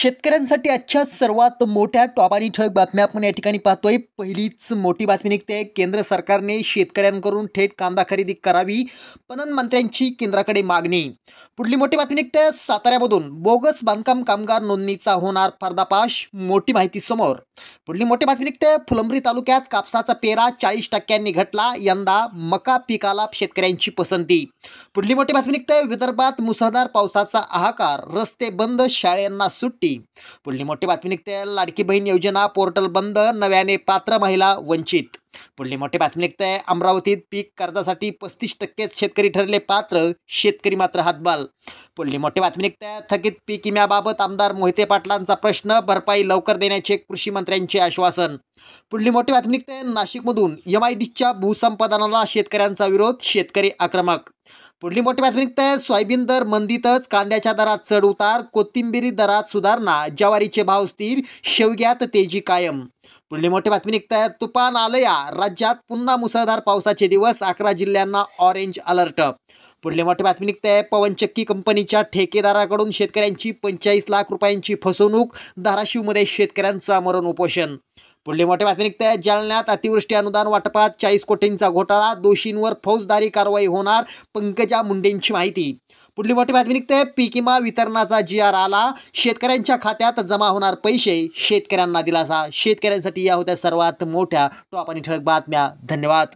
शेतकऱ्यांसाठी आजच्या सर्वात मोठ्या टॉप आणि ठळक बातम्या आपण या ठिकाणी पाहतोय. पहिलीच मोठी बातमी निघते. केंद्र सरकारने शेतकऱ्यांकडून थेट कांदा खरेदी करावी, पणन मंत्र्यांची केंद्राकडे मागणी. पुढली मोठी बातमी निघते. साताऱ्यामधून बोगस बांधकाम कामगार नोंदणीचा होणार पर्दाफाश, मोठी माहिती समोर. पुढली मोठी बातमी निघते. फुलंब्री तालुक्यात कापसाचा पेरा 40% घटला, यंदा मका पिकाला शेतकऱ्यांची पसंती. पुढली मोठी बातमी निघते. विदर्भात मुसळधार पावसाचा हाहाकार, रस्ते बंद, शाळांना सुट्टी. पुढली मोठी बातमी निघते. लाडकी बहीण योजना पोर्टल बंद, नव्याने पात्र महिला वंचित. पुढली मोठी बातमी निघते. अमरावतीत पीक कर्जासाठी 35% शेतकरी ठरले पात्र, शेतकरी मात्र हातबाल. पुढली मोठी बातमी निघते. थकीत पीक विम्याबाबत आमदार मोहिते पाटलांचा प्रश्न, भरपाई लवकर देण्याचे कृषी मंत्र्यांचे आश्वासन. पुढली मोठी बातमी निघते. नाशिकमधून MIDCच्या भूसंपादनाला शेतकऱ्यांचा विरोध, शेतकरी आक्रमक. पुढली मोठी बातमी निघते. सोयाबीन दर मंदीतच, कांद्याच्या दरात चढ उतार, कोथिंबीरी दरात सुधारणा, ज्वारीचे भाव स्थिर, शेवग्यात तेजी कायम. पुढली मोठी बातमी निघते. तुफान आलया, राज्यात पुन्हा मुसळधार पावसाचे दिवस, 11 जिल्ह्यांना ऑरेंज अलर्ट. पुढली मोठी बातमी निघते. पवनचक्की कंपनीच्या ठेकेदाराकडून शेतकऱ्यांची 45 लाख रुपयांची फसवणूक, धाराशिवमध्ये शेतकऱ्यांचा मरण उपोषण. पुढली मोठी बातमी निघते. जालन्यात अतिवृष्टी अनुदान वाटपात 40 कोटींचा घोटाळा, दोषींवर फौजदारी कारवाई होणार, पंकजा मुंडेंची माहिती. पुढली मोठी बातमी निघते. पीक विमा वितरणाचा GR आला, शेतकऱ्यांच्या खात्यात जमा होणार पैसे, शेतकऱ्यांना दिलासा. शेतकऱ्यांसाठी या होत्या सर्वात मोठ्या टॉप आणि ठळक बातम्या. धन्यवाद.